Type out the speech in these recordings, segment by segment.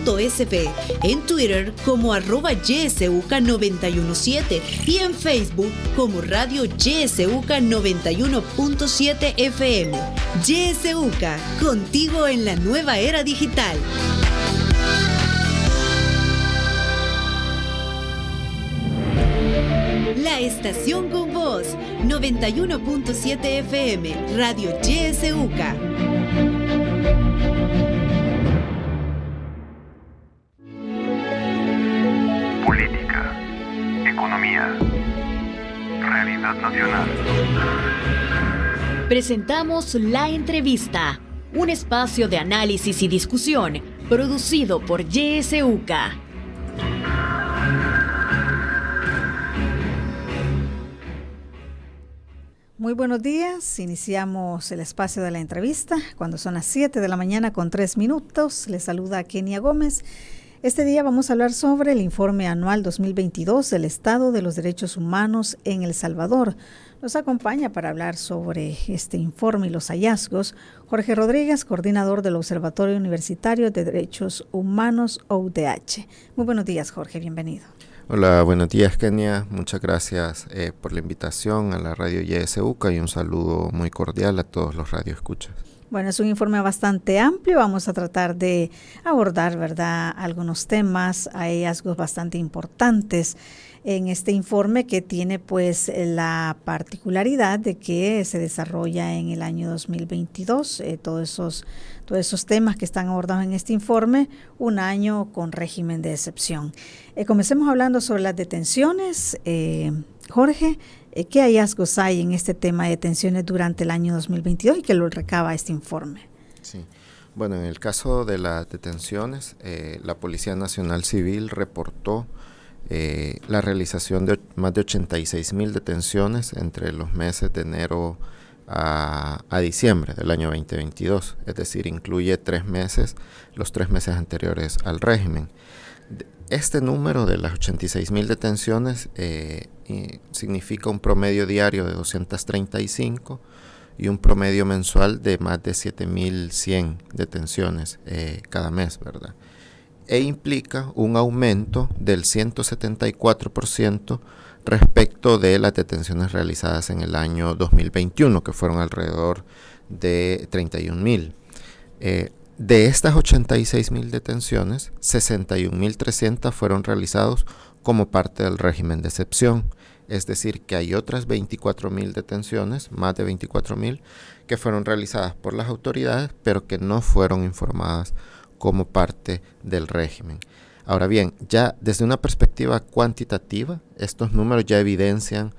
en Twitter como @YSUCA917 y en Facebook como Radio YSUCA 91.7 FM. YSUCA, contigo en la nueva era digital. La estación con voz, 91.7 FM, Radio YSUCA. Política, economía, realidad nacional. Presentamos La Entrevista, un espacio de análisis y discusión producido por YSUCA. Muy buenos días, iniciamos el espacio de la entrevista cuando son las 7 de la mañana con 3 minutos. Les saluda Kenia Gómez. Este día vamos a hablar sobre el informe anual 2022 del Estado de los Derechos Humanos en El Salvador. Nos acompaña para hablar sobre este informe y los hallazgos Jorge Rodríguez, coordinador del Observatorio Universitario de Derechos Humanos, OUDH. Muy buenos días, Jorge, bienvenido. Hola, buenos días, Kenia. Muchas gracias por la invitación a la radio YSUCA y un saludo muy cordial a todos los radioescuchas. Bueno, es un informe bastante amplio. Vamos a tratar de abordar, ¿verdad?, algunos temas, hay hallazgos bastante importantes en este informe que tiene pues la particularidad de que se desarrolla en el año 2022, todos esos temas que están abordados en este informe, un año con régimen de excepción. Comencemos hablando sobre las detenciones. Jorge, ¿qué hallazgos hay en este tema de detenciones durante el año 2022 y que lo recaba este informe? Sí. Bueno, en el caso de las detenciones, la Policía Nacional Civil reportó la realización de más de 86,000 detenciones entre los meses de enero a diciembre del año 2022, es decir, incluye 3 meses, los 3 meses anteriores al régimen. Este número de las 86,000 detenciones significa un promedio diario de 235 y un promedio mensual de más de 7,100 detenciones cada mes, ¿verdad? E implica un aumento del 174% respecto de las detenciones realizadas en el año 2021, que fueron alrededor de 31,000. De estas 86,000 detenciones, 61,300 fueron realizados como parte del régimen de excepción. Es decir, que hay otras 24,000 detenciones, más de 24,000, que fueron realizadas por las autoridades, pero que no fueron informadas como parte del régimen. Ahora bien, ya desde una perspectiva cuantitativa, estos números ya evidencian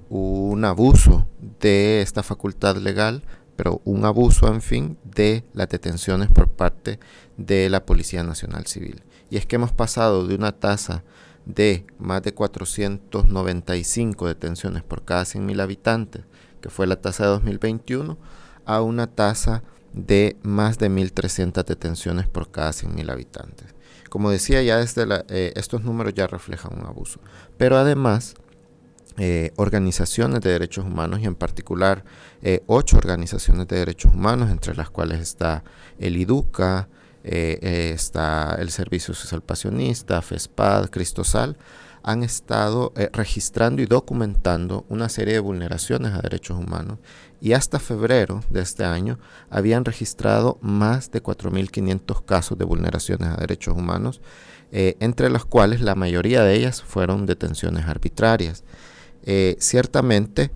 un abuso de esta facultad legal, pero un abuso, en fin, de las detenciones por parte de la Policía Nacional Civil. Y es que hemos pasado de una tasa de más de 495 detenciones por cada 100,000 habitantes, que fue la tasa de 2021, a una tasa de más de 1,300 detenciones por cada 100,000 habitantes. Como decía, ya desde estos números ya reflejan un abuso. Pero además, organizaciones de derechos humanos, y en particular 8 organizaciones de derechos humanos, entre las cuales está el IDUCA, está el Servicio Social Pasionista, FESPAD, Cristosal, han estado registrando y documentando una serie de vulneraciones a derechos humanos, y hasta febrero de este año habían registrado más de 4,500 casos de vulneraciones a derechos humanos, entre las cuales la mayoría de ellas fueron detenciones arbitrarias. Ciertamente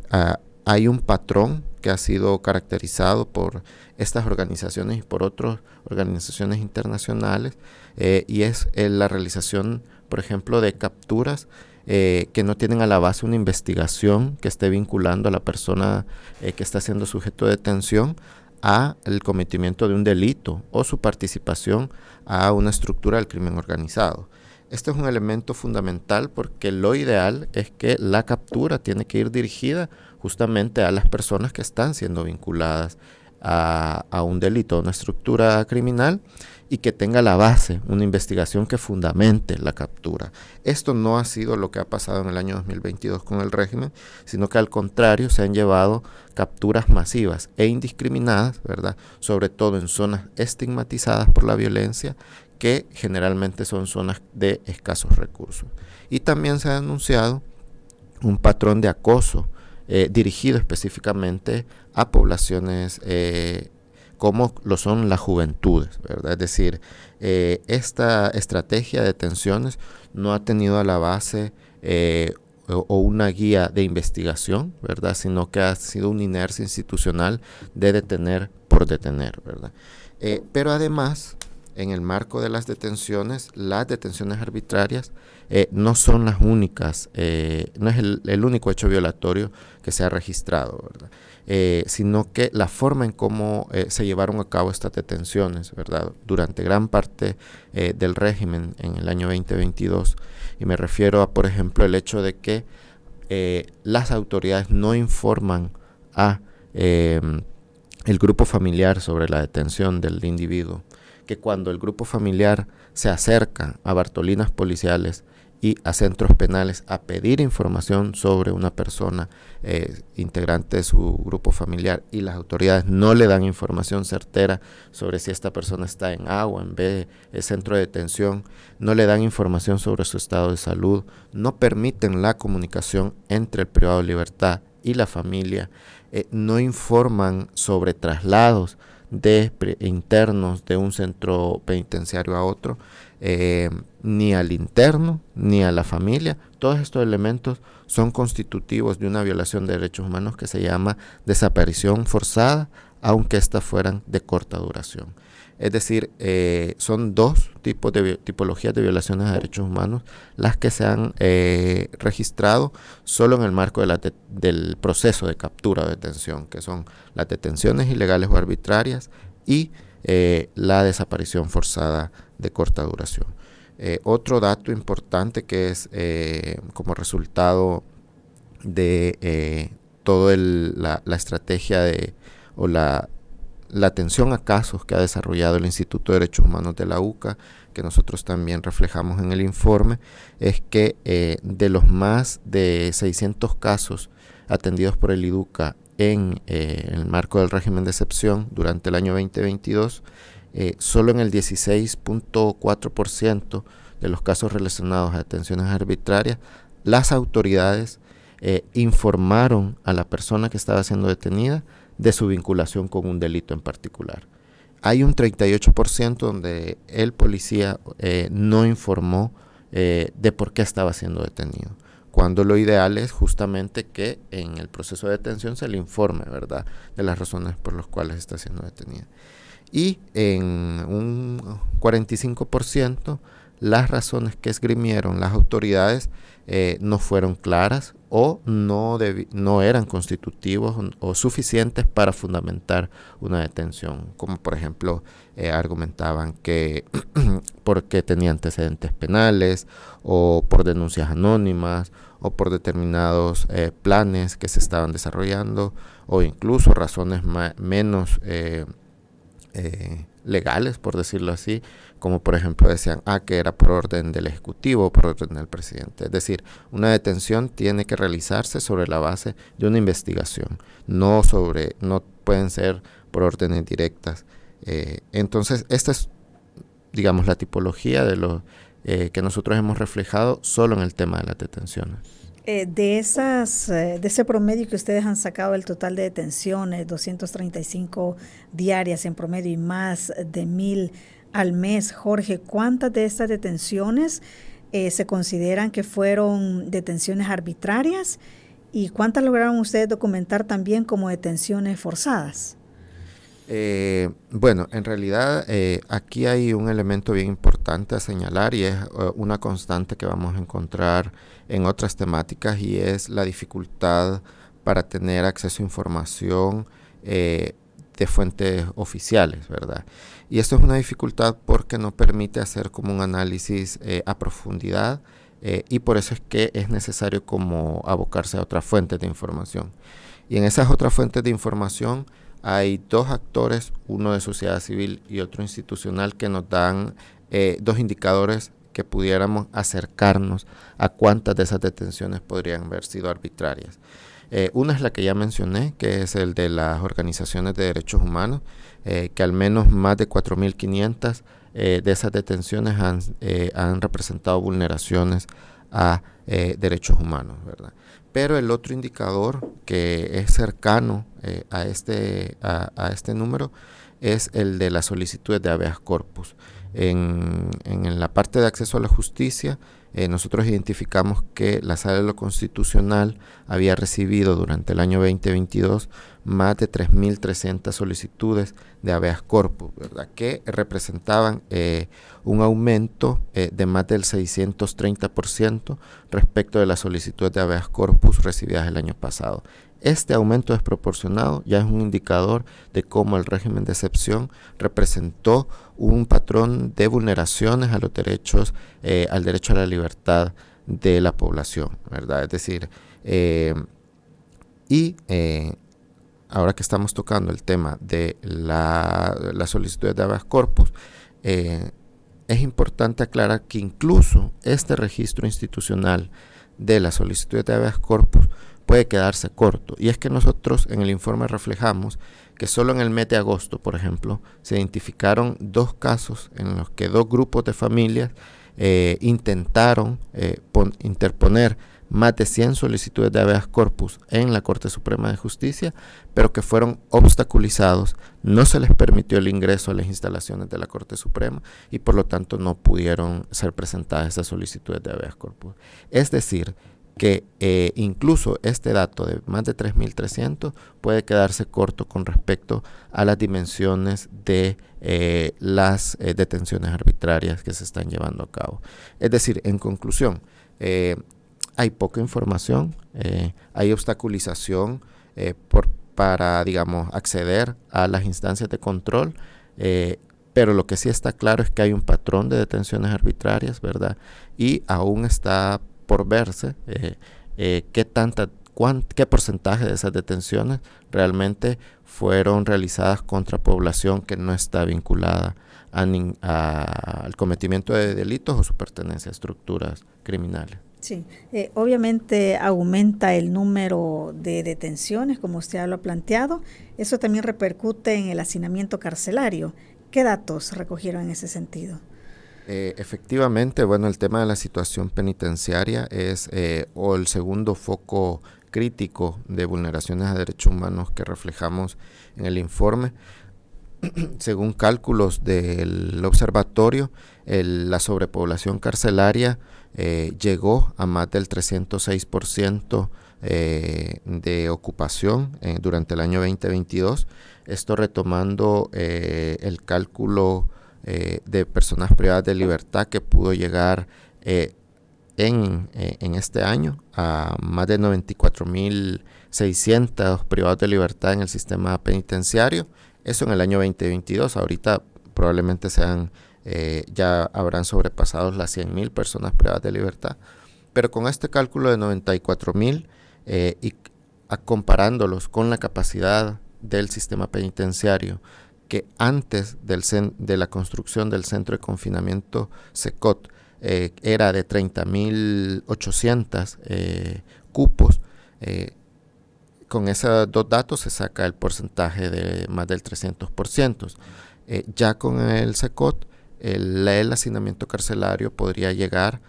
hay un patrón que ha sido caracterizado por estas organizaciones y por otras organizaciones internacionales, y es la realización, por ejemplo, de capturas que no tienen a la base una investigación que esté vinculando a la persona que está siendo sujeto de detención a el cometimiento de un delito o su participación a una estructura del crimen organizado. Este es un elemento fundamental porque lo ideal es que la captura tiene que ir dirigida justamente a las personas que están siendo vinculadas a un delito, a una estructura criminal, y que tenga la base, una investigación que fundamente la captura. Esto no ha sido lo que ha pasado en el año 2022 con el régimen, sino que al contrario se han llevado capturas masivas e indiscriminadas, ¿verdad?, sobre todo en zonas estigmatizadas por la violencia, que generalmente son zonas de escasos recursos. Y también se ha denunciado un patrón de acoso dirigido específicamente a poblaciones como lo son las juventudes, ¿verdad? Es decir, esta estrategia de detenciones no ha tenido a la base o una guía de investigación, ¿verdad? Sino que ha sido una inercia institucional de detener por detener, ¿verdad? Pero además, en el marco de las detenciones arbitrarias no son las únicas, no es el único hecho violatorio que se ha registrado, ¿verdad? Sino que la forma en cómo se llevaron a cabo estas detenciones, ¿verdad? Durante gran parte del régimen en el año 2022, y me refiero a, por ejemplo, el hecho de que las autoridades no informan a el grupo familiar sobre la detención del individuo, que cuando el grupo familiar se acerca a Bartolinas policiales y a centros penales a pedir información sobre una persona integrante de su grupo familiar, y las autoridades no le dan información certera sobre si esta persona está en A o en B centro de detención, no le dan información sobre su estado de salud, no permiten la comunicación entre el privado de libertad y la familia, no informan sobre traslados de internos de un centro penitenciario a otro, ni al interno ni a la familia. Todos estos elementos son constitutivos de una violación de derechos humanos que se llama desaparición forzada, aunque éstas fueran de corta duración. Es decir, son dos tipologías de violaciones de derechos humanos las que se han registrado solo en el marco del proceso de captura o detención, que son las detenciones ilegales o arbitrarias y la desaparición forzada de corta duración. Otro dato importante que es como resultado de toda la estrategia o la atención a casos que ha desarrollado el Instituto de Derechos Humanos de la UCA, que nosotros también reflejamos en el informe, es que de los más de 600 casos atendidos por el IDUCA en el marco del régimen de excepción durante el año 2022, solo en el 16.4% de los casos relacionados a detenciones arbitrarias, las autoridades informaron a la persona que estaba siendo detenida de su vinculación con un delito en particular. Hay un 38% donde el policía no informó de por qué estaba siendo detenido, cuando lo ideal es justamente que en el proceso de detención se le informe, ¿verdad?, de las razones por las cuales está siendo detenida. Y en un 45% las razones que esgrimieron las autoridades no fueron claras o no eran constitutivos o suficientes para fundamentar una detención, como por ejemplo argumentaban que porque tenía antecedentes penales o por denuncias anónimas o por determinados planes que se estaban desarrollando, o incluso razones menos legales, por decirlo así, como por ejemplo decían que era por orden del Ejecutivo o por orden del presidente. Es decir, una detención tiene que realizarse sobre la base de una investigación, no pueden ser por órdenes directas. Entonces, esta es, digamos, la tipología de lo que nosotros hemos reflejado solo en el tema de las detenciones. De ese promedio que ustedes han sacado, el total de detenciones, 235 diarias en promedio y más de 1,000 al mes, Jorge, ¿cuántas de estas detenciones se consideran que fueron detenciones arbitrarias y cuántas lograron ustedes documentar también como detenciones forzadas? Bueno, en realidad aquí hay un elemento bien importante a señalar, y es una constante que vamos a encontrar en otras temáticas, y es la dificultad para tener acceso a información de fuentes oficiales, ¿verdad? Y esto es una dificultad porque no permite hacer como un análisis a profundidad, y por eso es que es necesario como abocarse a otras fuentes de información. Y en esas otras fuentes de información hay dos actores, uno de sociedad civil y otro institucional, que nos dan dos indicadores que pudiéramos acercarnos a cuántas de esas detenciones podrían haber sido arbitrarias. Una es la que ya mencioné, que es el de las organizaciones de derechos humanos, que al menos más de 4.500 de esas detenciones han representado vulneraciones a derechos humanos, ¿verdad? Pero el otro indicador que es cercano a este número es el de las solicitudes de habeas corpus. En la parte de acceso a la justicia, nosotros identificamos que la Sala de lo Constitucional había recibido durante el año 2022 más de 3.300 solicitudes de habeas corpus, ¿verdad? Que representaban un aumento de más del 630% respecto de las solicitudes de habeas corpus recibidas el año pasado. Este aumento desproporcionado ya es un indicador de cómo el régimen de excepción representó un patrón de vulneraciones a los derechos, al derecho a la libertad de la población, ¿verdad? Es decir, ahora que estamos tocando el tema de la solicitud de habeas corpus, es importante aclarar que incluso este registro institucional de la solicitud de habeas corpus puede quedarse corto. Y es que nosotros en el informe reflejamos que solo en el mes de agosto, por ejemplo, se identificaron 2 casos en los que 2 grupos de familias intentaron interponer más de 100 solicitudes de habeas corpus en la Corte Suprema de Justicia, pero que fueron obstaculizados, no se les permitió el ingreso a las instalaciones de la Corte Suprema y por lo tanto no pudieron ser presentadas esas solicitudes de habeas corpus. Es decir, que incluso este dato de más de 3.300 puede quedarse corto con respecto a las dimensiones de las detenciones arbitrarias que se están llevando a cabo. Es decir, en conclusión, hay poca información, hay obstaculización para, digamos, acceder a las instancias de control, pero lo que sí está claro es que hay un patrón de detenciones arbitrarias, ¿verdad? Y aún está por verse qué porcentaje de esas detenciones realmente fueron realizadas contra población que no está vinculada al cometimiento de delitos o su pertenencia a estructuras criminales. Sí, obviamente aumenta el número de detenciones, como usted lo ha planteado. Eso también repercute en el hacinamiento carcelario. ¿Qué datos recogieron en ese sentido? Efectivamente, bueno, el tema de la situación penitenciaria es el segundo foco crítico de vulneraciones a derechos humanos que reflejamos en el informe. Según cálculos del observatorio, la sobrepoblación carcelaria llegó a más del 306% de ocupación durante el año 2022. Esto retomando el cálculo de personas privadas de libertad que pudo llegar en este año a más de 94.600 privados de libertad en el sistema penitenciario. Eso en el año 2022. Ahorita probablemente ya habrán sobrepasado las 100.000 personas privadas de libertad. Pero con este cálculo de 94.000 y comparándolos con la capacidad del sistema penitenciario, que antes de la construcción del centro de confinamiento SECOT era de 30.800 cupos, con esos 2 datos se saca el porcentaje de más del 300%. Ya con el SECOT, el hacinamiento carcelario podría llegar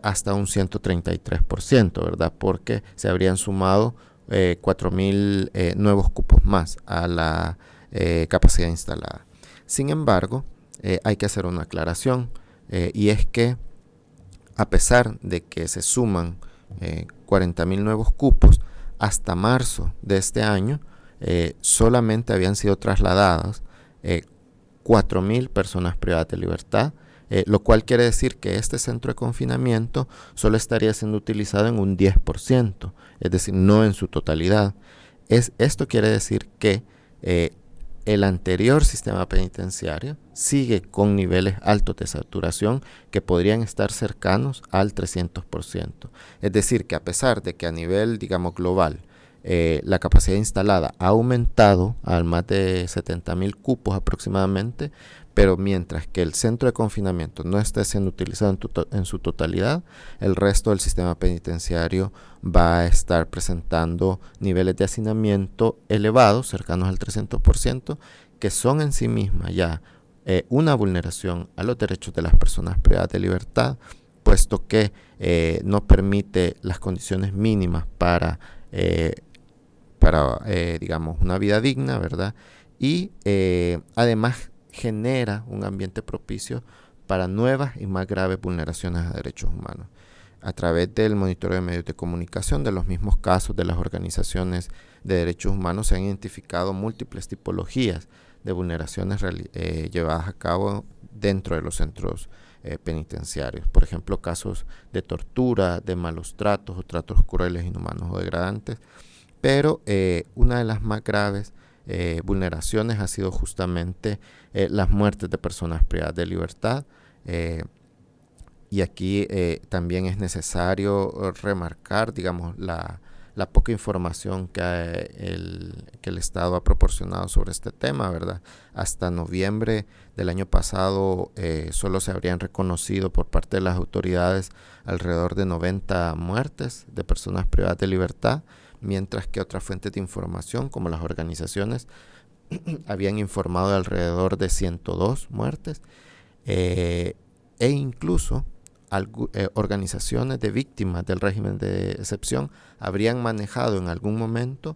hasta un 133%, ¿verdad? Porque se habrían sumado 4.000 nuevos cupos más a la capacidad instalada. Sin embargo, hay que hacer una aclaración, y es que a pesar de que se suman 40.000 nuevos cupos, hasta marzo de este año solamente habían sido trasladadas 4.000 personas privadas de libertad, lo cual quiere decir que este centro de confinamiento solo estaría siendo utilizado en un 10%, es decir, no en su totalidad. Esto quiere decir que el anterior sistema penitenciario sigue con niveles altos de saturación que podrían estar cercanos al 300%. Es decir, que a pesar de que a nivel, digamos, global, la capacidad instalada ha aumentado a más de 70.000 cupos aproximadamente, pero mientras que el centro de confinamiento no esté siendo utilizado en su totalidad, el resto del sistema penitenciario va a estar presentando niveles de hacinamiento elevados, cercanos al 300%, que son en sí mismas ya una vulneración a los derechos de las personas privadas de libertad, puesto que no permite las condiciones mínimas para digamos, una vida digna, ¿verdad? Y además genera un ambiente propicio para nuevas y más graves vulneraciones a derechos humanos. A través del monitoreo de medios de comunicación, de los mismos casos de las organizaciones de derechos humanos, se han identificado múltiples tipologías de vulneraciones llevadas a cabo dentro de los centros penitenciarios. Por ejemplo, casos de tortura, de malos tratos o tratos crueles, inhumanos o degradantes. Pero una de las más graves vulneraciones ha sido justamente las muertes de personas privadas de libertad. Y aquí también es necesario remarcar, digamos, la poca información que el Estado ha proporcionado sobre este tema, ¿verdad? Hasta noviembre del año pasado solo se habrían reconocido por parte de las autoridades alrededor de 90 muertes de personas privadas de libertad, mientras que otras fuentes de información, como las organizaciones, habían informado de alrededor de 102 muertes, e incluso organizaciones de víctimas del régimen de excepción habrían manejado en algún momento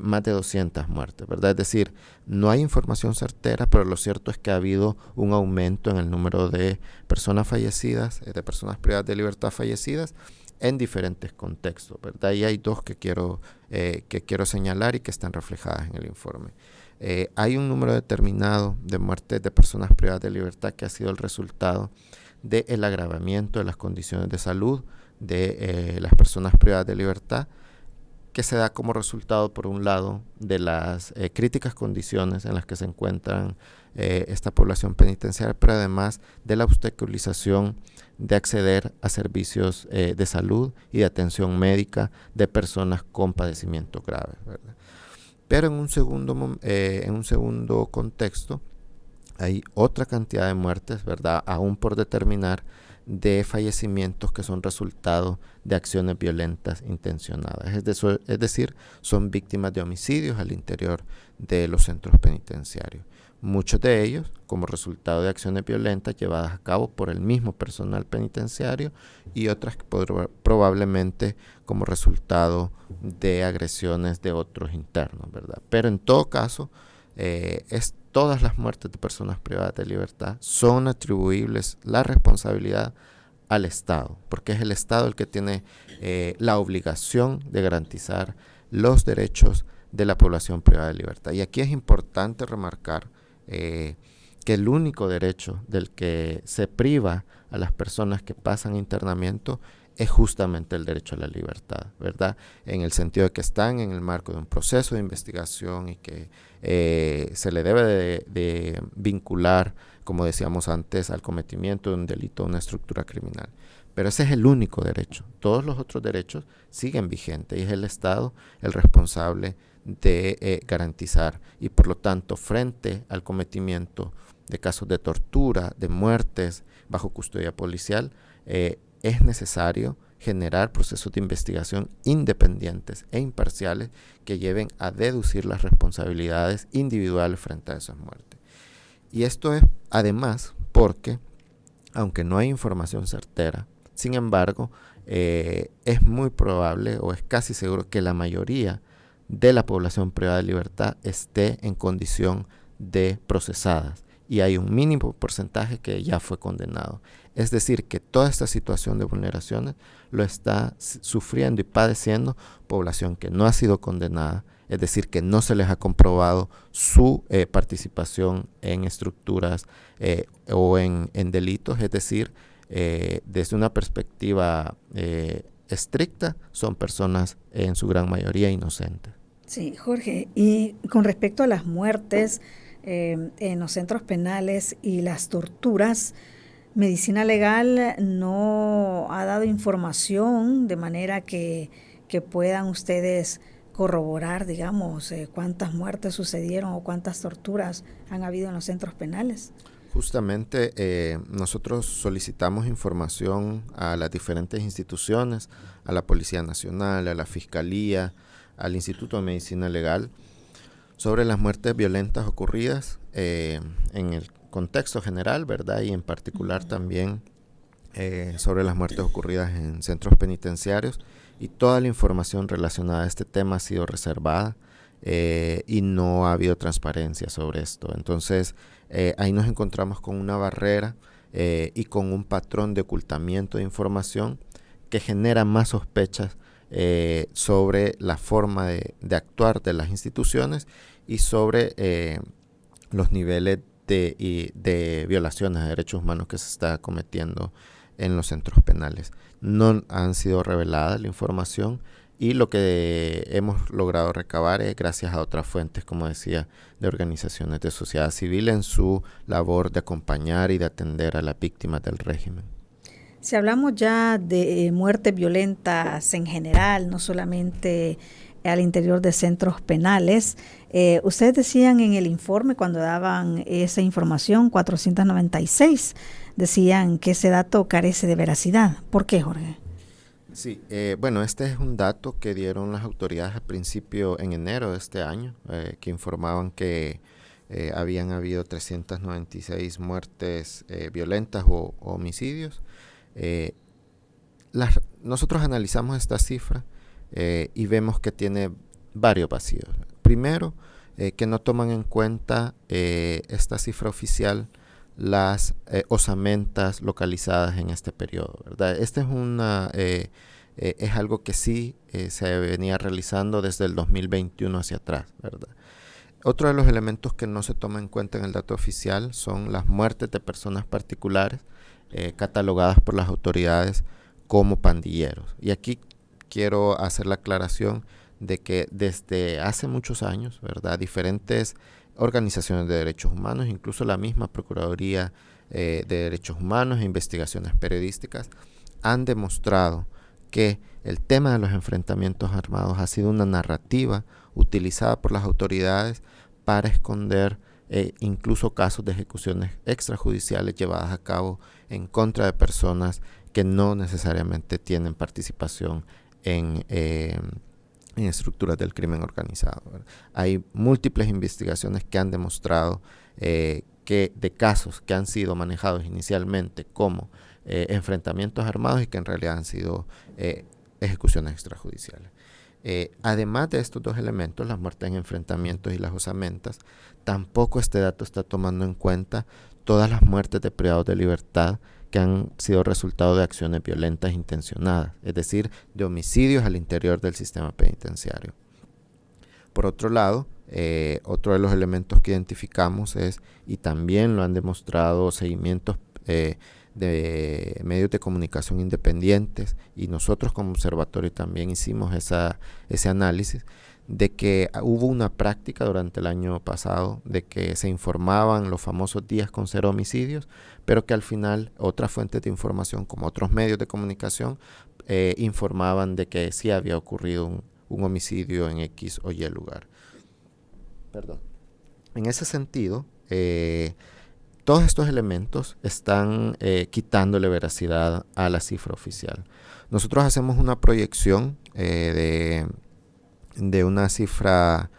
más de 200 muertes, ¿verdad? Es decir, no hay información certera, pero lo cierto es que ha habido un aumento en el número de personas fallecidas, de personas privadas de libertad fallecidas, en diferentes contextos, ¿verdad? Y hay dos que quiero señalar y que están reflejadas en el informe. Hay un número determinado de muertes de personas privadas de libertad que ha sido el resultado del agravamiento de las condiciones de salud de las personas privadas de libertad, que se da como resultado, por un lado, de las críticas condiciones en las que se encuentran esta población penitenciaria, pero además de la obstaculización de acceder a servicios de salud y de atención médica de personas con padecimientos graves, ¿verdad? Pero en un segundo contexto hay otra cantidad de muertes, ¿verdad?, aún por determinar, de fallecimientos que son resultado de acciones violentas intencionadas. Es decir, son víctimas de homicidios al interior de los centros penitenciarios. Muchos de ellos como resultado de acciones violentas llevadas a cabo por el mismo personal penitenciario, y otras probablemente como resultado de agresiones de otros internos, ¿verdad? Pero en todo caso, todas las muertes de personas privadas de libertad son atribuibles la responsabilidad al Estado, porque es el Estado el que tiene la obligación de garantizar los derechos de la población privada de libertad. Y aquí es importante remarcar que el único derecho del que se priva a las personas que pasan internamiento es justamente el derecho a la libertad, ¿verdad? En el sentido de que están en el marco de un proceso de investigación y que se le debe de vincular, como decíamos antes, al cometimiento de un delito o una estructura criminal. Pero ese es el único derecho. Todos los otros derechos siguen vigentes y es el Estado el responsable de garantizar. Y por lo tanto, frente al cometimiento de casos de tortura, de muertes bajo custodia policial, es necesario generar procesos de investigación independientes e imparciales que lleven a deducir las responsabilidades individuales frente a esas muertes. Y esto es además porque, aunque no hay información certera, sin embargo, es muy probable o es casi seguro que la mayoría de la población privada de libertad esté en condición de procesadas, y hay un mínimo porcentaje que ya fue condenado. Es decir, que toda esta situación de vulneraciones lo está sufriendo y padeciendo población que no ha sido condenada, es decir, que no se les ha comprobado su participación en estructuras o en delitos, es decir, desde una perspectiva estricta, son personas en su gran mayoría inocentes. Sí, Jorge, y con respecto a las muertes en los centros penales y las torturas, Medicina Legal no ha dado información de manera que puedan ustedes corroborar, digamos, cuántas muertes sucedieron o cuántas torturas han habido en los centros penales. Justamente nosotros solicitamos información a las diferentes instituciones, a la Policía Nacional, a la Fiscalía, al Instituto de Medicina Legal, sobre las muertes violentas ocurridas en contexto general, ¿verdad? Y en particular también sobre las muertes ocurridas en centros penitenciarios, y toda la información relacionada a este tema ha sido reservada y no ha habido transparencia sobre esto. Entonces, ahí nos encontramos con una barrera y con un patrón de ocultamiento de información que genera más sospechas sobre la forma de actuar de las instituciones y sobre los niveles de violaciones de derechos humanos que se está cometiendo en los centros penales. No han sido reveladas la información, y lo que hemos logrado recabar es gracias a otras fuentes, como decía, de organizaciones de sociedad civil en su labor de acompañar y de atender a las víctimas del régimen. Si hablamos ya de muertes violentas en general, no solamente al interior de centros penales, ustedes decían en el informe, cuando daban esa información, 496, decían que ese dato carece de veracidad. ¿Por qué, Jorge? Sí, bueno, este es un dato que dieron las autoridades al principio, en enero de este año, que informaban que habían habido 396 muertes violentas o homicidios. Nosotros analizamos esta cifra y vemos que tiene varios vacíos. Primero, que no toman en cuenta esta cifra oficial las osamentas localizadas en este periodo, ¿verdad? Este es algo que sí se venía realizando desde el 2021 hacia atrás, ¿verdad? Otro de los elementos que no se toma en cuenta en el dato oficial son las muertes de personas particulares catalogadas por las autoridades como pandilleros. Y aquí quiero hacer la aclaración de que desde hace muchos años, ¿verdad?, diferentes organizaciones de derechos humanos, incluso la misma Procuraduría de Derechos Humanos e investigaciones periodísticas, han demostrado que el tema de los enfrentamientos armados ha sido una narrativa utilizada por las autoridades para esconder incluso casos de ejecuciones extrajudiciales llevadas a cabo en contra de personas que no necesariamente tienen participación en estructuras del crimen organizado, ¿verdad? Hay múltiples investigaciones que han demostrado que de casos que han sido manejados inicialmente como enfrentamientos armados y que en realidad han sido ejecuciones extrajudiciales. Además de estos dos elementos, las muertes en enfrentamientos y las osamentas, tampoco este dato está tomando en cuenta todas las muertes de privados de libertad que han sido resultado de acciones violentas intencionadas, es decir, de homicidios al interior del sistema penitenciario. Por otro lado, otro de los elementos que identificamos es, y también lo han demostrado seguimientos de medios de comunicación independientes, y nosotros como observatorio también hicimos ese análisis, de que hubo una práctica durante el año pasado de que se informaban los famosos días con 0 homicidios, pero que al final otras fuentes de información, como otros medios de comunicación, informaban de que sí había ocurrido un homicidio en X o Y lugar. Perdón. En ese sentido, todos estos elementos están quitándole veracidad a la cifra oficial. Nosotros hacemos una proyección de una cifra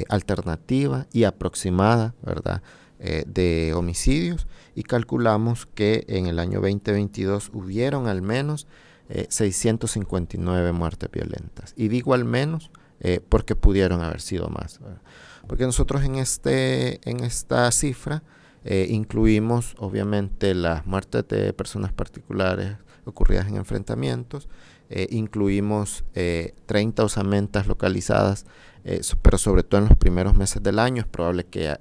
alternativa y aproximada, ¿verdad?, de homicidios, y calculamos que en el año 2022 hubieron al menos 659 muertes violentas. Y digo al menos porque pudieron haber sido más, ¿verdad? Porque nosotros en esta cifra incluimos obviamente las muertes de personas particulares ocurridas en enfrentamientos, incluimos 30 osamentas localizadas, pero sobre todo en los primeros meses del año es probable que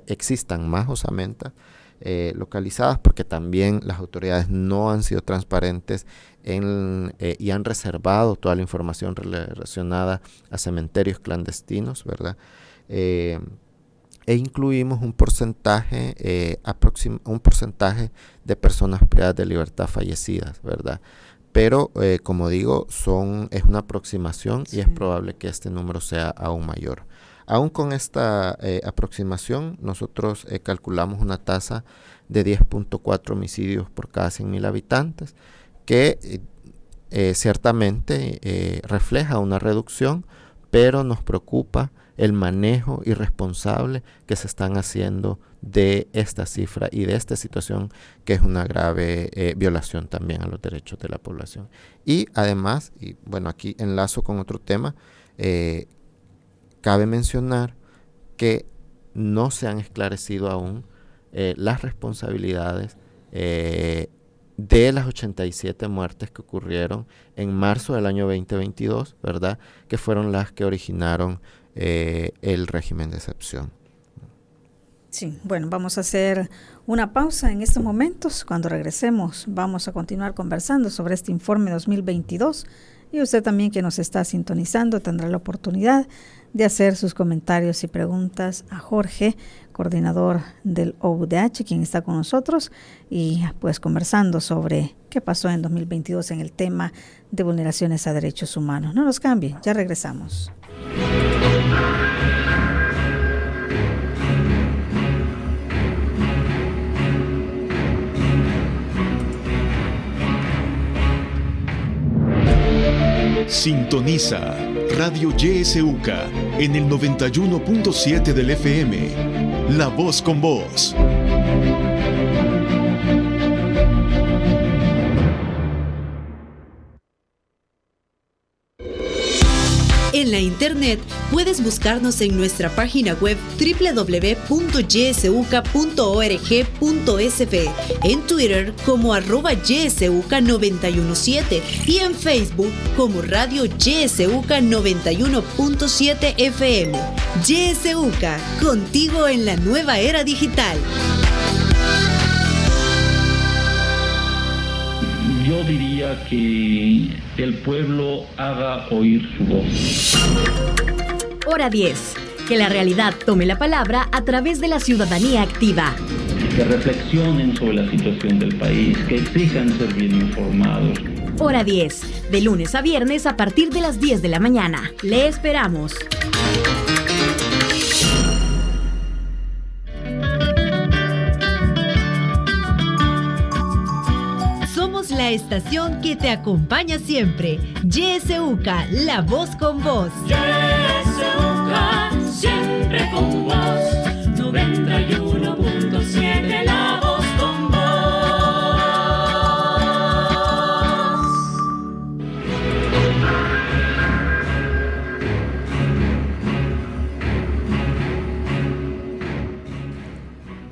existan más osamentas localizadas, porque también las autoridades no han sido transparentes y han reservado toda la información relacionada a cementerios clandestinos, ¿verdad? E incluimos un porcentaje de personas privadas de libertad fallecidas, ¿verdad? Pero como digo, es una aproximación, sí, y es probable que este número sea aún mayor. Aún con esta aproximación, nosotros calculamos una tasa de 10.4 homicidios por cada 100.000 habitantes, que ciertamente refleja una reducción, pero nos preocupa el manejo irresponsable que se están haciendo de esta cifra y de esta situación, que es una grave violación también a los derechos de la población. Y además, y bueno, aquí enlazo con otro tema, cabe mencionar que no se han esclarecido aún las responsabilidades de las 87 muertes que ocurrieron en marzo del año 2022, ¿verdad? Que fueron las que originaron el régimen de excepción. Sí, bueno, vamos a hacer una pausa en estos momentos. Cuando regresemos vamos a continuar conversando sobre este informe 2022 y usted también que nos está sintonizando tendrá la oportunidad de hacer sus comentarios y preguntas a Jorge, coordinador del OUDH, quien está con nosotros y pues conversando sobre qué pasó en 2022 en el tema de vulneraciones a derechos humanos. No nos cambie, ya regresamos. Sintoniza Radio YSUCA en el 91.7 del FM. La voz con vos. En la internet puedes buscarnos en nuestra página web www.ysuca.org.sv, en Twitter como @ysuca917 y en Facebook como Radio YSUCA 91.7 FM. YSUCA, contigo en la nueva era digital. Yo diría que el pueblo haga oír su voz. Hora 10. Que la realidad tome la palabra a través de la ciudadanía activa. Que reflexionen sobre la situación del país, que exijan ser bien informados. Hora 10. De lunes a viernes a partir de las 10 de la mañana. Le esperamos. La estación que te acompaña siempre. YSUCA, la voz con vos. YSUCA, siempre con vos. 91.7, la voz con vos.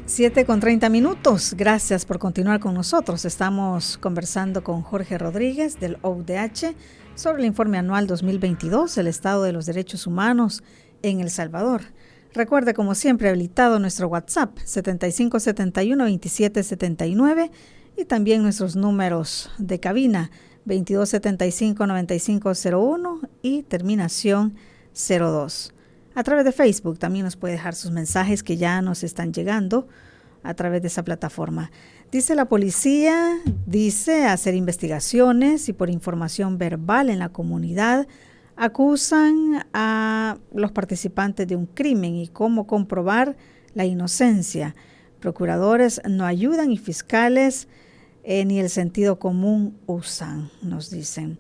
7:30. Gracias por continuar con nosotros. Estamos conversando con Jorge Rodríguez del OUDH sobre el informe anual 2022, el estado de los derechos humanos en El Salvador. Recuerde, como siempre, habilitado nuestro WhatsApp 7571-2779 y también nuestros números de cabina 2275-9501 y terminación 02. A través de Facebook también nos puede dejar sus mensajes que ya nos están llegando a través de esa plataforma. Dice la policía, hacer investigaciones y por información verbal en la comunidad acusan a los participantes de un crimen y cómo comprobar la inocencia. Procuradores no ayudan y fiscales ni el sentido común usan, nos dicen.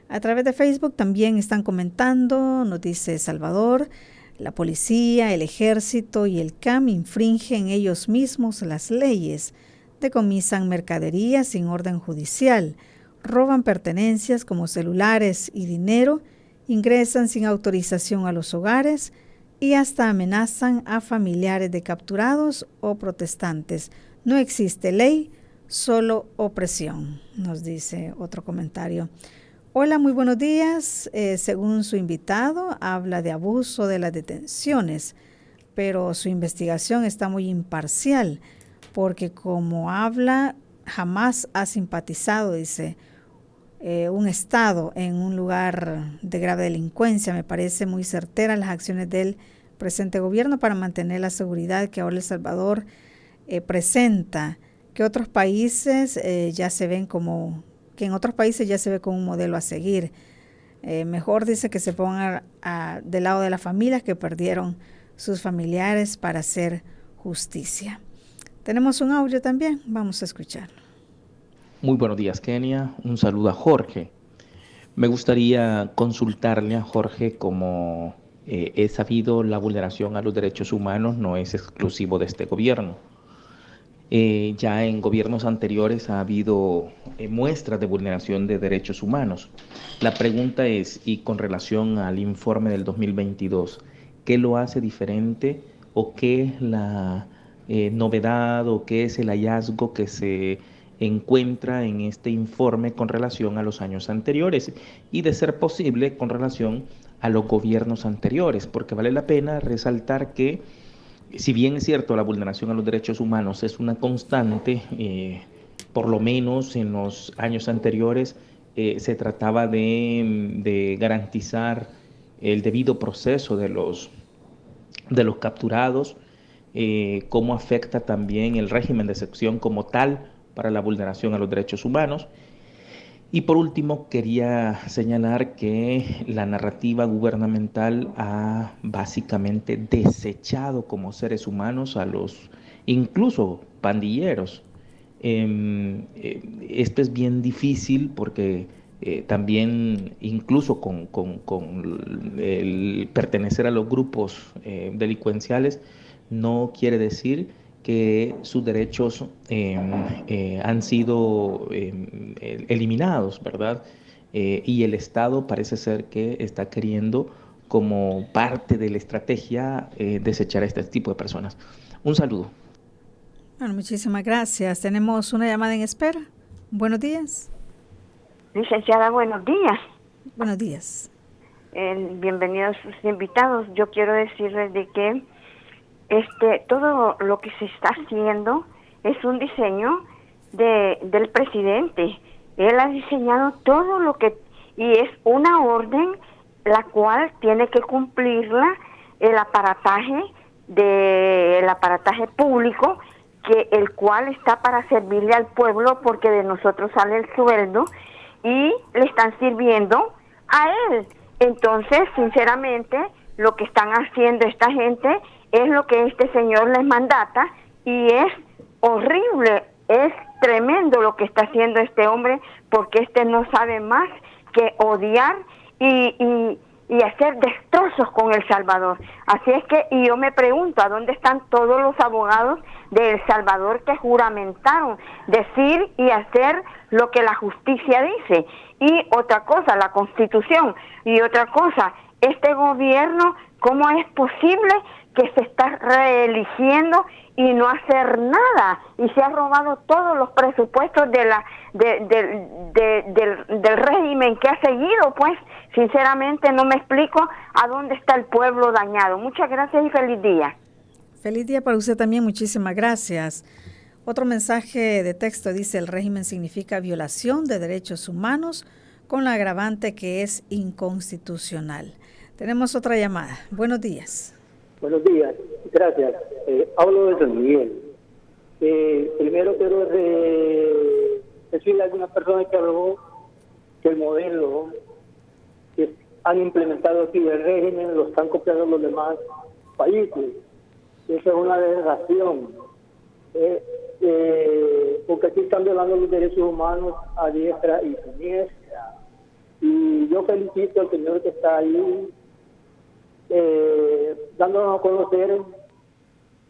A través de Facebook también están comentando, nos dice Salvador, la policía, el ejército y el CAM infringen ellos mismos las leyes, decomisan mercaderías sin orden judicial, roban pertenencias como celulares y dinero, ingresan sin autorización a los hogares y hasta amenazan a familiares de capturados o protestantes. No existe ley, solo opresión, nos dice otro comentario. Hola, muy buenos días. Según su invitado, habla de abuso de las detenciones, pero su investigación está muy imparcial, porque como habla, jamás ha simpatizado, dice, un Estado en un lugar de grave delincuencia. Me parece muy certera las acciones del presente gobierno para mantener la seguridad que ahora El Salvador presenta, que otros países ya se ven como... que en otros países ya se ve como un modelo a seguir. Mejor dice que se pongan del lado de las familias que perdieron sus familiares para hacer justicia. Tenemos un audio también, vamos a escucharlo. Muy buenos días, Kenia. Un saludo a Jorge. Me gustaría consultarle a Jorge como es sabido, la vulneración a los derechos humanos no es exclusivo de este gobierno. Ya en gobiernos anteriores ha habido muestras de vulneración de derechos humanos. La pregunta es, y con relación al informe del 2022, ¿qué lo hace diferente o qué es la novedad o qué es el hallazgo que se encuentra en este informe con relación a los años anteriores y, de ser posible, con relación a los gobiernos anteriores? Porque vale la pena resaltar que, si bien es cierto, la vulneración a los derechos humanos es una constante, por lo menos en los años anteriores se trataba de garantizar el debido proceso de los capturados, cómo afecta también el régimen de excepción como tal para la vulneración a los derechos humanos. Y por último, quería señalar que la narrativa gubernamental ha básicamente desechado como seres humanos a los incluso pandilleros. Esto es bien difícil porque también incluso con el pertenecer a los grupos delincuenciales no quiere decir que sus derechos han sido eliminados, ¿verdad? Y el Estado parece ser que está queriendo, como parte de la estrategia, desechar a este tipo de personas. Un saludo. Bueno, muchísimas gracias. Tenemos una llamada en espera. Buenos días. Licenciada, buenos días. Buenos días. Bienvenidos sus invitados. Yo quiero decirles de que todo lo que se está haciendo es un diseño del presidente. Él ha diseñado todo lo que, y es una orden la cual tiene que cumplirla el aparataje público, el cual está para servirle al pueblo, porque de nosotros sale el sueldo y le están sirviendo a él. Entonces, sinceramente, lo que están haciendo esta gente es lo que este señor les mandata, y es horrible, es tremendo lo que está haciendo este hombre, porque no sabe más que odiar y hacer destrozos con El Salvador. Así es que, y yo me pregunto, ¿a dónde están todos los abogados de El Salvador que juramentaron decir y hacer lo que la justicia dice? Y otra cosa, la Constitución. Y otra cosa, este gobierno, ¿cómo es posible que se está reeligiendo y no hacer nada? Y se ha robado todos los presupuestos del régimen que ha seguido. Pues sinceramente no me explico a dónde está el pueblo dañado. Muchas gracias y feliz día. Feliz día para usted también, muchísimas gracias. Otro mensaje de texto dice: el régimen significa violación de derechos humanos con la agravante que es inconstitucional. Tenemos otra llamada. Buenos días. Buenos días, gracias. Hablo de San Miguel. Primero quiero decirle a algunas personas que habló que el modelo que han implementado aquí del régimen lo están copiando los demás países. Esa es una aberración. Porque aquí están violando los derechos humanos a diestra y siniestra. Y yo felicito al señor que está ahí dándonos a conocer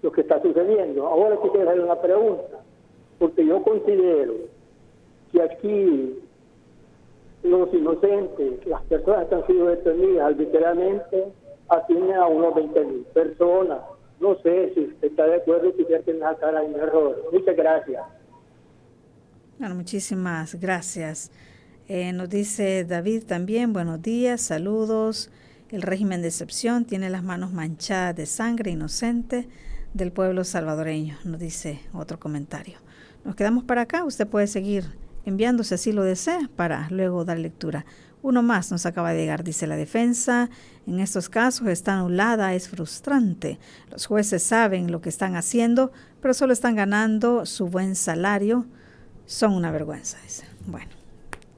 lo que está sucediendo. Ahora quisiera hacer una pregunta, porque yo considero que aquí los inocentes, las personas que han sido detenidas arbitrariamente, ascienden a unos 20,000 personas. No sé si usted está de acuerdo y quisiera que me sacara un error. Muchas gracias. Bueno, muchísimas gracias. Nos dice David también: buenos días, saludos. El régimen de excepción tiene las manos manchadas de sangre inocente del pueblo salvadoreño, nos dice otro comentario. Nos quedamos para acá. Usted puede seguir enviándose, así lo desea, para luego dar lectura. Uno más nos acaba de llegar. Dice: la defensa en estos casos está anulada, es frustrante. Los jueces saben lo que están haciendo, pero solo están ganando su buen salario. Son una vergüenza, dice. Bueno,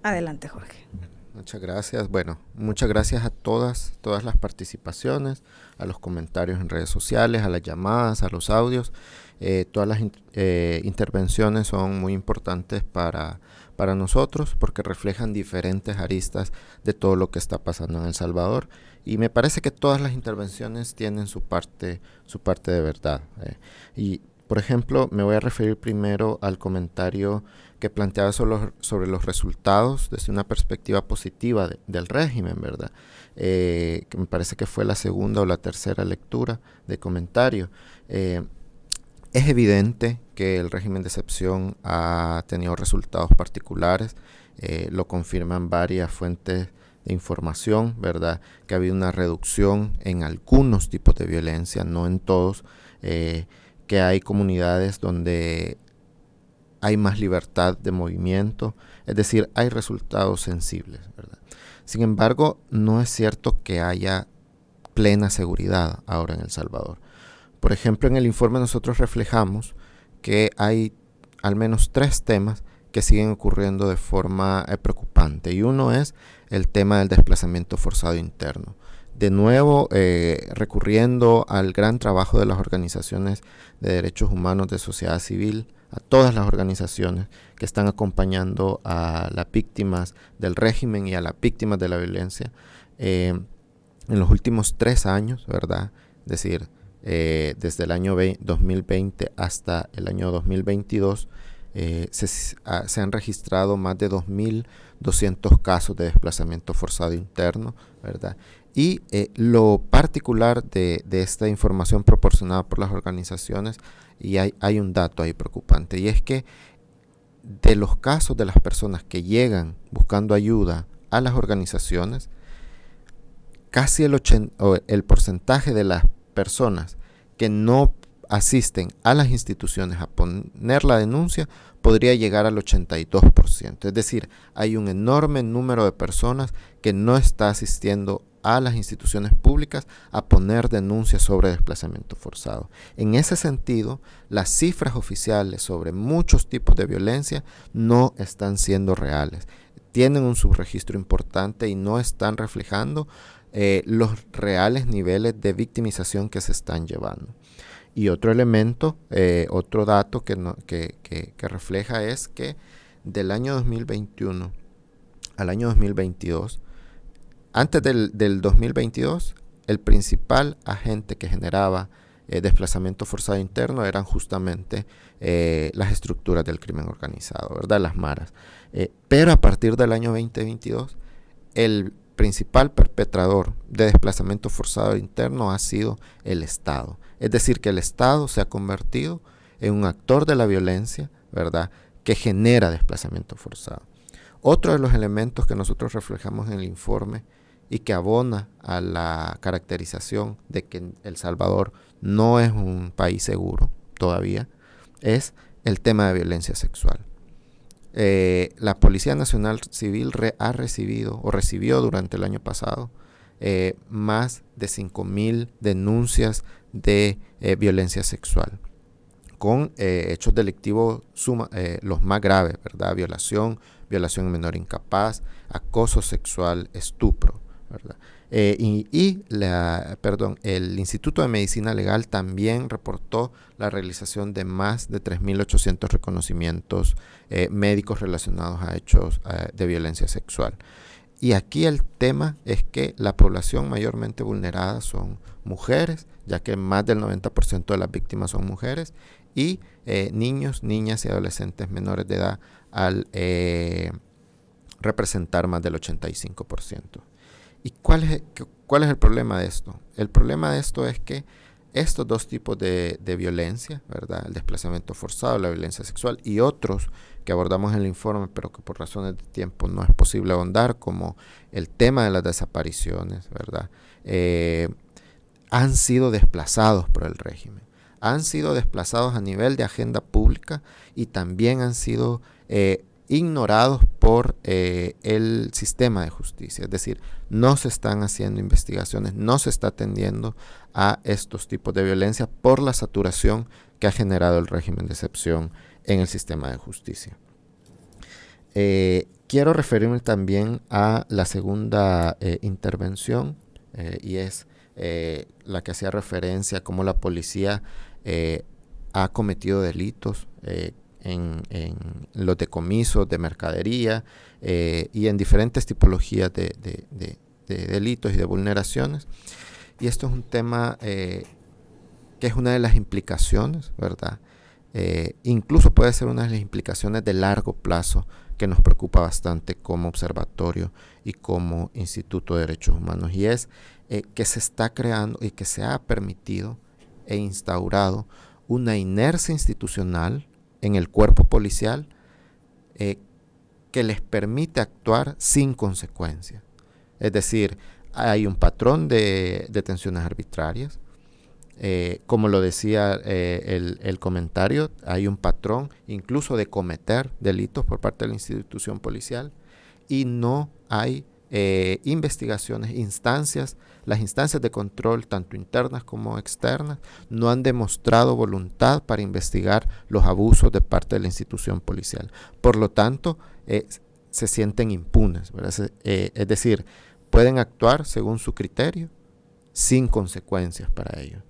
adelante, Jorge. Muchas gracias. Bueno, muchas gracias a todas las participaciones, a los comentarios en redes sociales, a las llamadas, a los audios. Todas las intervenciones son muy importantes para para nosotros porque reflejan diferentes aristas de todo lo que está pasando en El Salvador, y me parece que todas las intervenciones tienen su parte de verdad. Y por ejemplo, me voy a referir primero al comentario que planteaba sobre los resultados desde una perspectiva positiva del régimen, ¿verdad? Que me parece que fue la segunda o la tercera lectura de comentario. Es evidente que el régimen de excepción ha tenido resultados particulares, lo confirman varias fuentes de información, ¿verdad? Que ha habido una reducción en algunos tipos de violencia, no en todos, que hay comunidades donde hay más libertad de movimiento, es decir, hay resultados sensibles, ¿verdad? Sin embargo, no es cierto que haya plena seguridad ahora en El Salvador. Por ejemplo, en el informe nosotros reflejamos que hay al menos 3 temas que siguen ocurriendo de forma preocupante, y uno es el tema del desplazamiento forzado interno. De nuevo, recurriendo al gran trabajo de las organizaciones de derechos humanos de sociedad civil, a todas las organizaciones que están acompañando a las víctimas del régimen y a las víctimas de la violencia, en los últimos 3 años, ¿verdad? Es decir, desde el año 2020 hasta el año 2022, se han registrado más de 2.200 casos de desplazamiento forzado interno, ¿verdad? Y lo particular de esta información proporcionada por las organizaciones, y hay un dato ahí preocupante, y es que de los casos de las personas que llegan buscando ayuda a las organizaciones, casi el porcentaje de las personas que no asisten a las instituciones a poner la denuncia podría llegar al 82%. Es decir, hay un enorme número de personas que no está asistiendo a las instituciones públicas a poner denuncias sobre desplazamiento forzado. En ese sentido, las cifras oficiales sobre muchos tipos de violencia no están siendo reales. Tienen un subregistro importante y no están reflejando los reales niveles de victimización que se están llevando. Y otro elemento, otro dato que refleja es que del año 2021 al año 2022, antes del 2022, el principal agente que generaba desplazamiento forzado interno eran justamente las estructuras del crimen organizado, ¿verdad? Las maras. Pero a partir del año 2022, el principal perpetrador de desplazamiento forzado interno ha sido el Estado. Es decir, que el Estado se ha convertido en un actor de la violencia, ¿verdad?, que genera desplazamiento forzado. Otro de los elementos que nosotros reflejamos en el informe y que abona a la caracterización de que El Salvador no es un país seguro todavía es el tema de violencia sexual. La Policía Nacional Civil recibió durante el año pasado más de 5.000 denuncias de violencia sexual, con hechos delictivos los más graves, ¿verdad? Violación en menor incapaz, acoso sexual, estupro, ¿verdad? El Instituto de Medicina Legal también reportó la realización de más de 3.800 reconocimientos médicos relacionados a hechos de violencia sexual. Y aquí el tema es que la población mayormente vulnerada son mujeres, ya que más del 90% de las víctimas son mujeres, y niños, niñas y adolescentes menores de edad al representar más del 85%. ¿Y cuál es el problema de esto? El problema de esto es que estos dos tipos de violencia, ¿verdad?, el desplazamiento forzado, la violencia sexual y otros que abordamos en el informe, pero que por razones de tiempo no es posible ahondar, como el tema de las desapariciones, ¿verdad?, han sido desplazados por el régimen. Han sido desplazados a nivel de agenda pública y también han sido ignorados por el sistema de justicia. Es decir, no se están haciendo investigaciones, no se está atendiendo a estos tipos de violencia por la saturación que ha generado el régimen de excepción en el sistema de justicia. Quiero referirme también a la segunda intervención, y es la que hacía referencia a cómo la policía ha cometido delitos los decomisos de mercadería y en diferentes tipologías de delitos y de vulneraciones. Y esto es un tema que es una de las implicaciones, ¿verdad? Incluso puede ser una de las implicaciones de largo plazo que nos preocupa bastante como observatorio y como Instituto de Derechos Humanos, y es que se está creando y que se ha permitido e instaurado una inercia institucional en el cuerpo policial que les permite actuar sin consecuencias. Es decir, hay un patrón de detenciones arbitrarias. Como lo decía el comentario, hay un patrón incluso de cometer delitos por parte de la institución policial, y no hay investigaciones, las instancias de control, tanto internas como externas, no han demostrado voluntad para investigar los abusos de parte de la institución policial. Por lo tanto, se sienten impunes, ¿verdad? Es decir, pueden actuar según su criterio sin consecuencias para ello.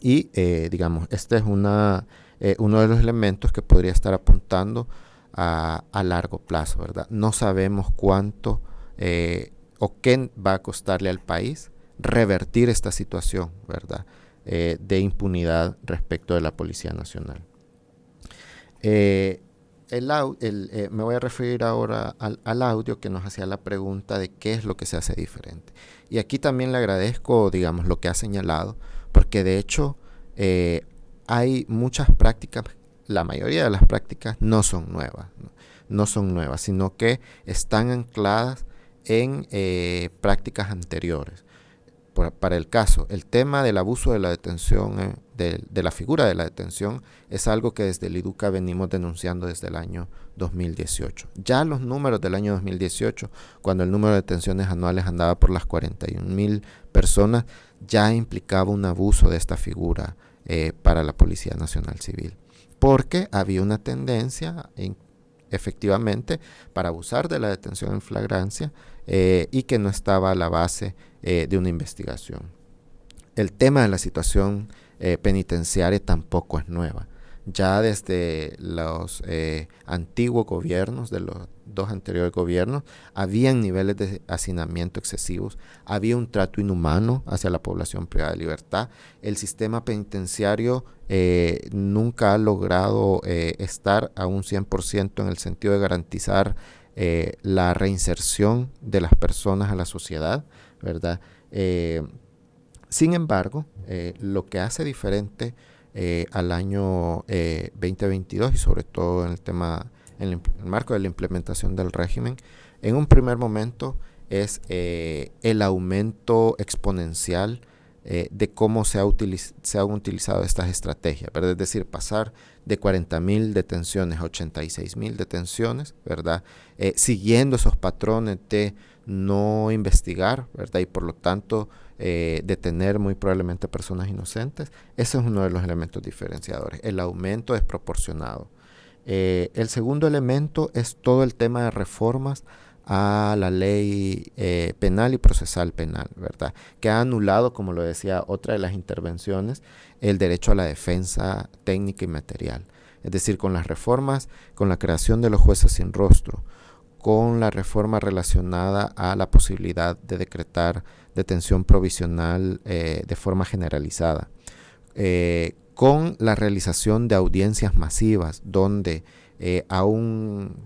Y digamos, este es uno de los elementos que podría estar apuntando a largo plazo, ¿verdad? No sabemos cuánto o qué va a costarle al país revertir esta situación, ¿verdad? De impunidad respecto de la Policía Nacional. Me voy a referir ahora al audio que nos hacía la pregunta de qué es lo que se hace diferente. Y aquí también le agradezco, digamos, lo que ha señalado, porque de hecho hay muchas prácticas, la mayoría de las prácticas no son nuevas, sino que están ancladas en prácticas anteriores. Para el caso, el tema del abuso de la detención, de la figura de la detención, es algo que desde el IDUCA venimos denunciando desde el año 2018. Ya los números del año 2018, cuando el número de detenciones anuales andaba por las 41,000 personas, ya implicaba un abuso de esta figura para la Policía Nacional Civil, porque había una tendencia efectivamente para abusar de la detención en flagrancia y que no estaba a la base de una investigación. El tema de la situación penitenciaria tampoco es nueva. Ya desde los antiguos gobiernos, de los dos anteriores gobiernos, habían niveles de hacinamiento excesivos, había un trato inhumano hacia la población privada de libertad. El sistema penitenciario nunca ha logrado estar a un 100% en el sentido de garantizar la reinserción de las personas a la sociedad, ¿verdad? Sin embargo, lo que hace diferente al año 2022 y sobre todo en el marco de la implementación del régimen, en un primer momento es el aumento exponencial de cómo se han utilizado estas estrategias, ¿verdad? Es decir, pasar de 40,000 detenciones a 86,000 detenciones, ¿verdad? Siguiendo esos patrones de no investigar, ¿verdad? Y por lo tanto detener muy probablemente personas inocentes. Ese es uno de los elementos diferenciadores, el aumento desproporcionado. El segundo elemento es todo el tema de reformas a la ley penal y procesal penal, ¿verdad? Que ha anulado, como lo decía otra de las intervenciones, el derecho a la defensa técnica y material. Es decir, con las reformas, con la creación de los jueces sin rostro, con la reforma relacionada a la posibilidad de decretar detención provisional de forma generalizada, con la realización de audiencias masivas, donde a un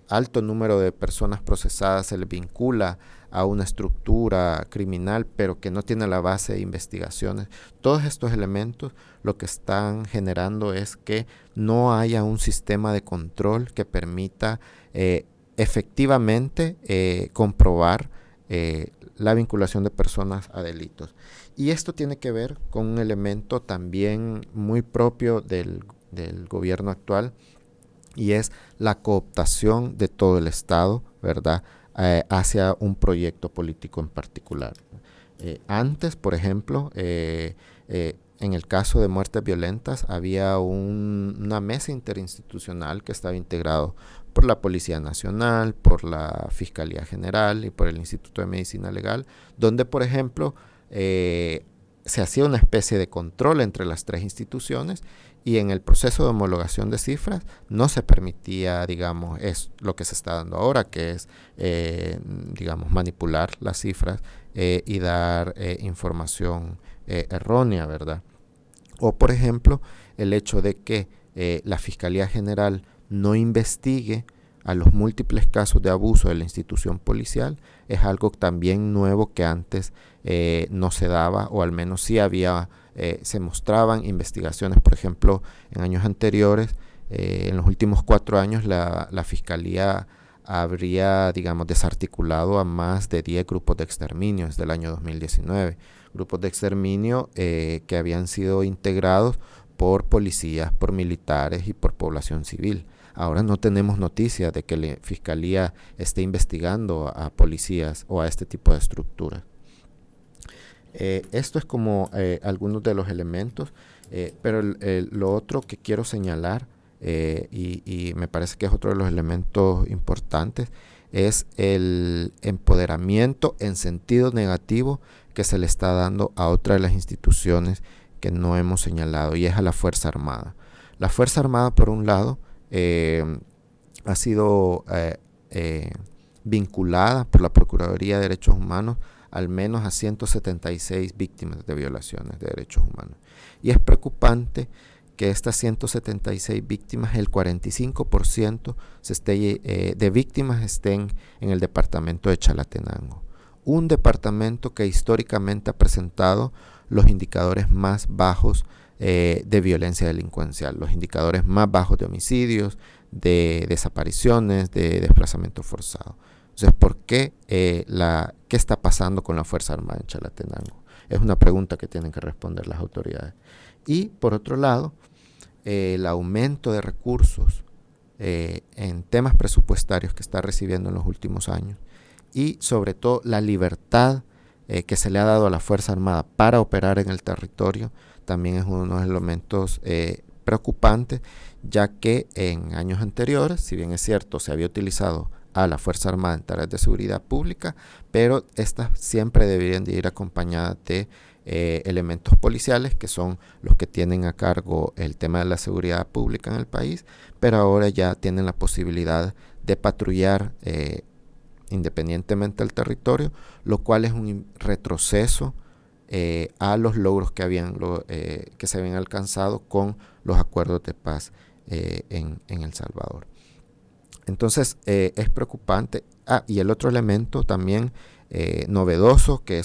alto número de personas procesadas se les vincula a una estructura criminal, pero que no tiene la base de investigaciones. Todos estos elementos lo que están generando es que no haya un sistema de control que permita efectivamente comprobar la vinculación de personas a delitos. Y esto tiene que ver con un elemento también muy propio del gobierno actual, y es la cooptación de todo el Estado, ¿verdad?, hacia un proyecto político en particular. Antes, por ejemplo, en el caso de muertes violentas, había una mesa interinstitucional que estaba integrado por la Policía Nacional, por la Fiscalía General y por el Instituto de Medicina Legal, donde, por ejemplo, se hacía una especie de control entre las tres instituciones y en el proceso de homologación de cifras no se permitía, digamos, es lo que se está dando ahora, que es, digamos, manipular las cifras y dar información errónea, ¿verdad? O, por ejemplo, el hecho de que la Fiscalía General no investigue a los múltiples casos de abuso de la institución policial es algo también nuevo que antes no se daba, o al menos sí había, se mostraban investigaciones, por ejemplo, en años anteriores, en los últimos 4 años la Fiscalía habría, digamos, desarticulado a más de 10 grupos de exterminio desde el año 2019, grupos de exterminio que habían sido integrados por policías, por militares y por población civil. Ahora no tenemos noticia de que la Fiscalía esté investigando a policías o a este tipo de estructuras. Esto es como algunos de los elementos, pero lo otro que quiero señalar, y me parece que es otro de los elementos importantes, es el empoderamiento en sentido negativo que se le está dando a otra de las instituciones que no hemos señalado, y es a la Fuerza Armada. La Fuerza Armada, por un lado, ha sido vinculada por la Procuraduría de Derechos Humanos al menos a 176 víctimas de violaciones de derechos humanos. Y es preocupante que estas 176 víctimas, el 45% de víctimas estén en el departamento de Chalatenango, un departamento que históricamente ha presentado los indicadores más bajos de violencia delincuencial, los indicadores más bajos de homicidios, de desapariciones, de desplazamiento forzado. Entonces, ¿por qué? ¿Qué está pasando con la Fuerza Armada en Chalatenango? Es una pregunta que tienen que responder las autoridades. Y, por otro lado, el aumento de recursos en temas presupuestarios que está recibiendo en los últimos años, y sobre todo la libertad que se le ha dado a la Fuerza Armada para operar en el territorio, también es uno de los elementos preocupantes, ya que en años anteriores, si bien es cierto, se había utilizado a la Fuerza Armada en tareas de seguridad pública, pero estas siempre deberían de ir acompañadas de elementos policiales, que son los que tienen a cargo el tema de la seguridad pública en el país, pero ahora ya tienen la posibilidad de patrullar independientemente del territorio, lo cual es un retroceso a los logros que se habían alcanzado con los acuerdos de paz en El Salvador. Entonces es preocupante. Y el otro elemento también novedoso, que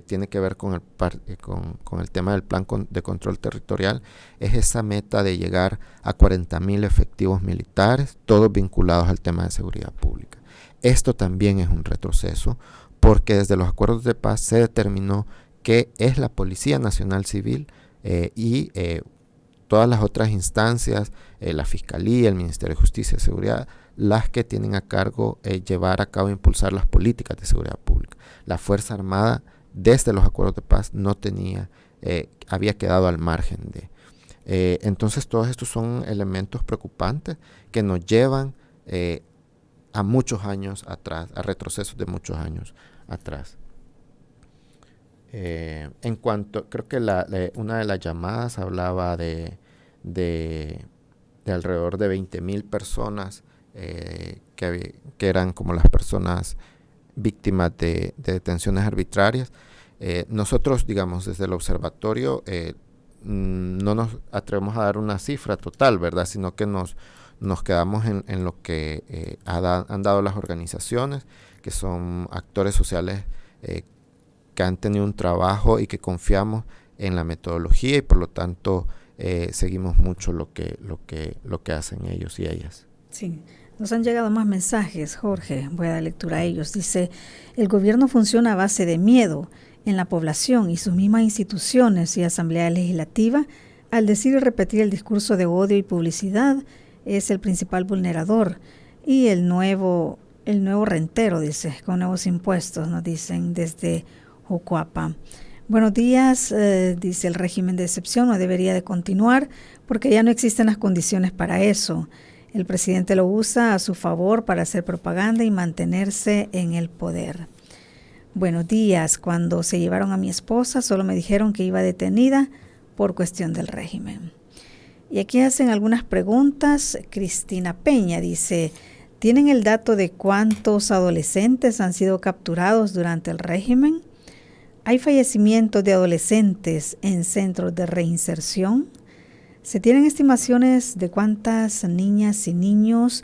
tiene que ver con el tema del plan de control territorial, es esa meta de llegar a 40,000 efectivos militares, todos vinculados al tema de seguridad pública. Esto también es un retroceso, porque desde los acuerdos de paz se determinó que es la Policía Nacional Civil y todas las otras instancias, la Fiscalía, el Ministerio de Justicia y Seguridad, las que tienen a cargo llevar a cabo e impulsar las políticas de seguridad pública. La Fuerza Armada, desde los acuerdos de paz, no tenía, había quedado al margen de. Entonces todos estos son elementos preocupantes que nos llevan a muchos años atrás, a retrocesos de muchos años atrás. En cuanto, creo que una de las llamadas hablaba de alrededor de 20,000 personas que eran como las personas víctimas de detenciones arbitrarias. Nosotros, digamos, desde el observatorio no nos atrevemos a dar una cifra total, ¿verdad? Sino que nos quedamos en lo que han dado las organizaciones, que son actores sociales que han tenido un trabajo y que confiamos en la metodología, y por lo tanto seguimos mucho lo que hacen ellos y ellas. Sí, nos han llegado más mensajes, Jorge, voy a dar lectura a ellos. Dice, el gobierno funciona a base de miedo en la población y sus mismas instituciones y Asamblea Legislativa, al decir y repetir el discurso de odio y publicidad, es el principal vulnerador. Y el nuevo rentero, dice, con nuevos impuestos, nos dicen desde Jucuapa. Buenos días, dice, el régimen de excepción no debería de continuar porque ya no existen las condiciones para eso. El presidente lo usa a su favor para hacer propaganda y mantenerse en el poder. Buenos días, cuando se llevaron a mi esposa solo me dijeron que iba detenida por cuestión del régimen. Y aquí hacen algunas preguntas. Cristina Peña dice, ¿tienen el dato de cuántos adolescentes han sido capturados durante el régimen? ¿Hay fallecimientos de adolescentes en centros de reinserción? ¿Se tienen estimaciones de cuántas niñas y niños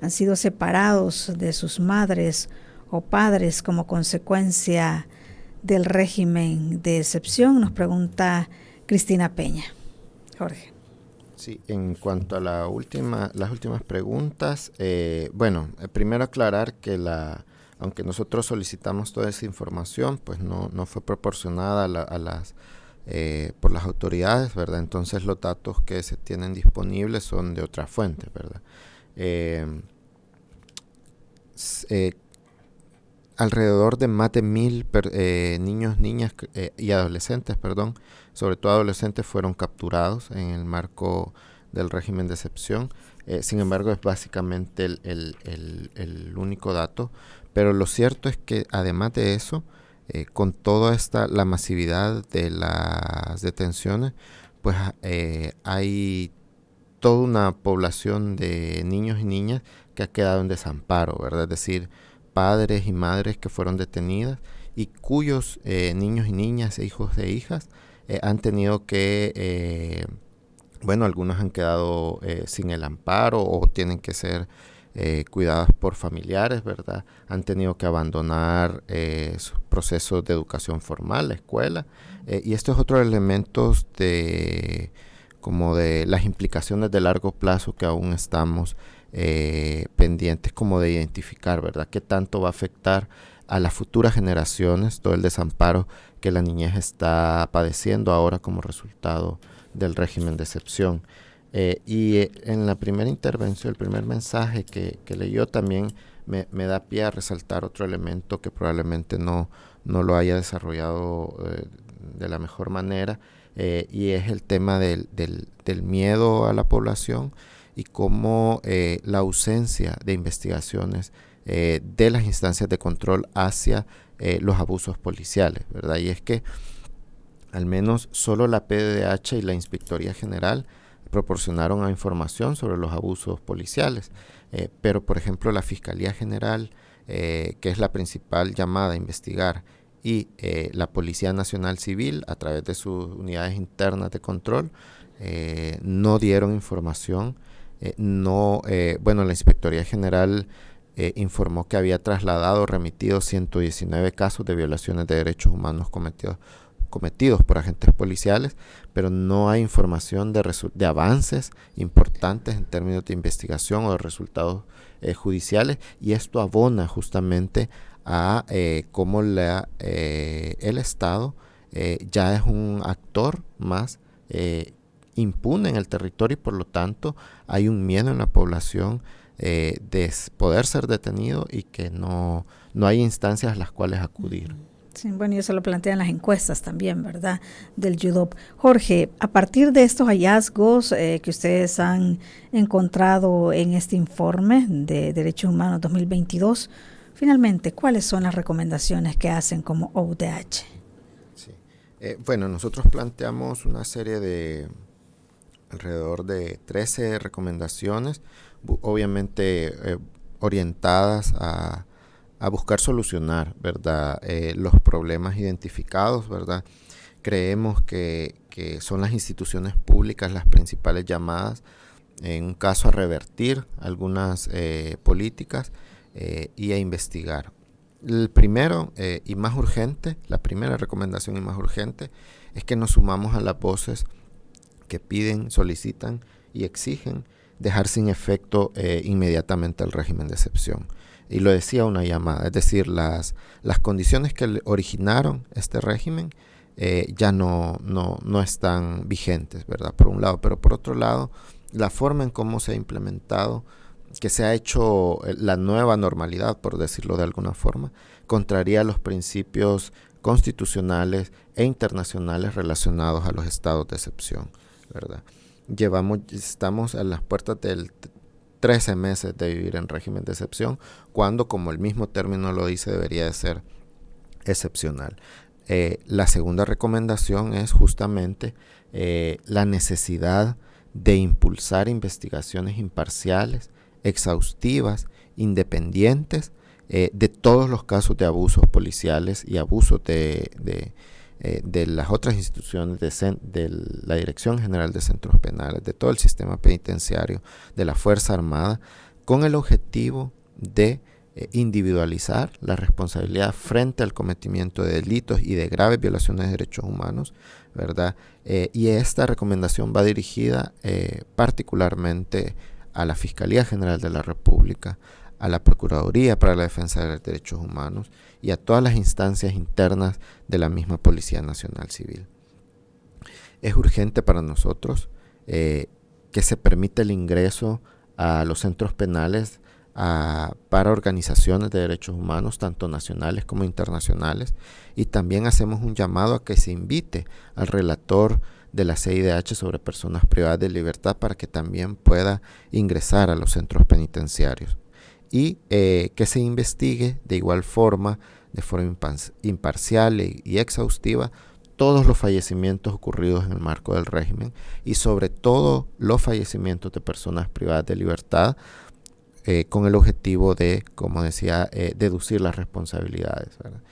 han sido separados de sus madres o padres como consecuencia del régimen de excepción? Nos pregunta Cristina Peña. Jorge. Sí, en cuanto a las últimas preguntas, primero aclarar que aunque nosotros solicitamos toda esa información, pues no fue proporcionada por las autoridades, ¿verdad? Entonces los datos que se tienen disponibles son de otra fuente, ¿verdad? Alrededor de más de 1,000 niños, niñas y adolescentes, sobre todo adolescentes, fueron capturados en el marco del régimen de excepción. Sin embargo, es básicamente el único dato. Pero lo cierto es que además de eso, con toda la masividad de las detenciones, pues hay toda una población de niños y niñas que ha quedado en desamparo, ¿verdad? Es decir, padres y madres que fueron detenidas y cuyos niños y niñas, hijos e hijas han tenido que, algunos han quedado sin el amparo o tienen que ser cuidadas por familiares, ¿verdad? Han tenido que abandonar sus procesos de educación formal, la escuela, y estos otros elementos de las implicaciones de largo plazo que aún estamos pendientes como de identificar, ¿verdad? ¿Qué tanto va a afectar a las futuras generaciones todo el desamparo que la niñez está padeciendo ahora como resultado del régimen de excepción? En la primera intervención, el primer mensaje que leyó también me da pie a resaltar otro elemento que probablemente no lo haya desarrollado de la mejor manera, y es el tema del miedo a la población y cómo la ausencia de investigaciones de las instancias de control hacia los abusos policiales, ¿verdad? Y es que al menos solo la PDH y la Inspectoría General proporcionaron información sobre los abusos policiales, pero por ejemplo la Fiscalía General, que es la principal llamada a investigar, y la Policía Nacional Civil a través de sus unidades internas de control no dieron información. La Inspectoría General informó que había trasladado o remitido 119 casos de violaciones de derechos humanos cometidos por agentes policiales, pero no hay información de avances importantes en términos de investigación o de resultados judiciales, y esto abona justamente a cómo el Estado ya es un actor más impune en el territorio, y por lo tanto hay un miedo en la población de poder ser detenido y que no hay instancias a las cuales acudir. Sí, bueno, y eso lo plantean las encuestas también, ¿verdad?, del YUDOP. Jorge, a partir de estos hallazgos que ustedes han encontrado en este informe de Derechos Humanos 2022, finalmente, ¿cuáles son las recomendaciones que hacen como OUDH? Sí. Nosotros planteamos una serie de alrededor de 13 recomendaciones, obviamente orientadas a buscar solucionar, ¿verdad?, los problemas identificados, ¿verdad? Creemos que son las instituciones públicas las principales llamadas, en un caso, a revertir algunas políticas y a investigar. La primera recomendación y más urgente es que nos sumamos a las voces que piden, solicitan y exigen dejar sin efecto inmediatamente el régimen de excepción. Y lo decía una llamada, es decir, las condiciones que originaron este régimen ya no están vigentes, ¿verdad?, por un lado, pero por otro lado, la forma en cómo se ha implementado, que se ha hecho la nueva normalidad, por decirlo de alguna forma, contraría los principios constitucionales e internacionales relacionados a los estados de excepción, ¿verdad? Estamos a las puertas del 13 meses de vivir en régimen de excepción, cuando, como el mismo término lo dice, debería de ser excepcional. La segunda recomendación es justamente la necesidad de impulsar investigaciones imparciales, exhaustivas, independientes, de todos los casos de abusos policiales y abusos de las otras instituciones, de la Dirección General de Centros Penales, de todo el sistema penitenciario, de la Fuerza Armada, con el objetivo de individualizar la responsabilidad frente al cometimiento de delitos y de graves violaciones de derechos humanos, ¿verdad? Y esta recomendación va dirigida particularmente a la Fiscalía General de la República, a la Procuraduría para la Defensa de los Derechos Humanos y a todas las instancias internas de la misma Policía Nacional Civil. Es urgente para nosotros que se permita el ingreso a los centros penales para organizaciones de derechos humanos, tanto nacionales como internacionales, y también hacemos un llamado a que se invite al relator de la CIDH sobre personas privadas de libertad para que también pueda ingresar a los centros penitenciarios y que se investigue de igual forma, de forma imparcial y exhaustiva, todos los fallecimientos ocurridos en el marco del régimen y sobre todo los fallecimientos de personas privadas de libertad, con el objetivo de, como decía, deducir las responsabilidades, ¿verdad?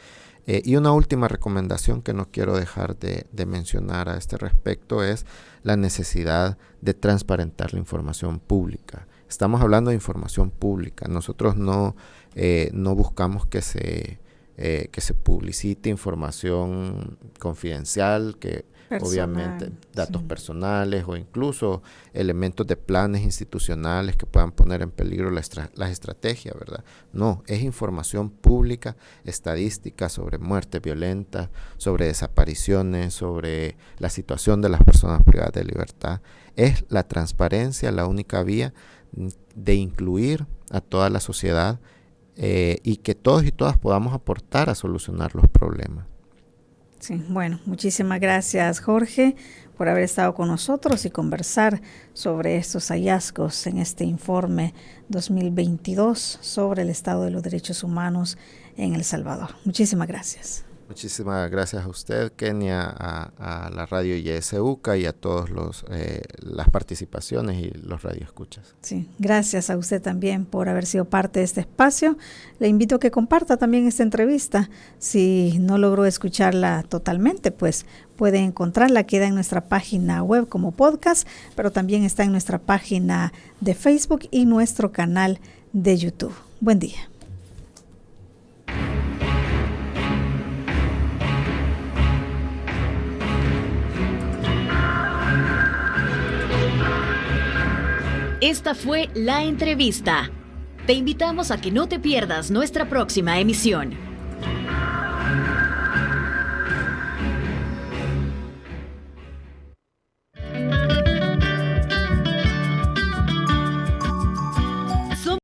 Y una última recomendación que no quiero dejar de mencionar a este respecto es la necesidad de transparentar la información pública. Estamos hablando de información pública. Nosotros no buscamos que se publicite información confidencial, que obviamente datos personales o incluso elementos de planes institucionales que puedan poner en peligro las estrategias, ¿verdad? No, es información pública, estadística sobre muerte violenta, sobre desapariciones, sobre la situación de las personas privadas de libertad. Es la transparencia la única vía de incluir a toda la sociedad y que todos y todas podamos aportar a solucionar los problemas. Sí, bueno, muchísimas gracias, Jorge, por haber estado con nosotros y conversar sobre estos hallazgos en este informe 2022 sobre el estado de los derechos humanos en El Salvador. Muchísimas gracias. Muchísimas gracias a usted, Kenia, a la radio YSUCA y a todos las participaciones y los radioescuchas. Sí, gracias a usted también por haber sido parte de este espacio. Le invito a que comparta también esta entrevista. Si no logró escucharla totalmente, pues puede encontrarla. Queda en nuestra página web como podcast, pero también está en nuestra página de Facebook y nuestro canal de YouTube. Buen día. Esta fue La Entrevista. Te invitamos a que no te pierdas nuestra próxima emisión.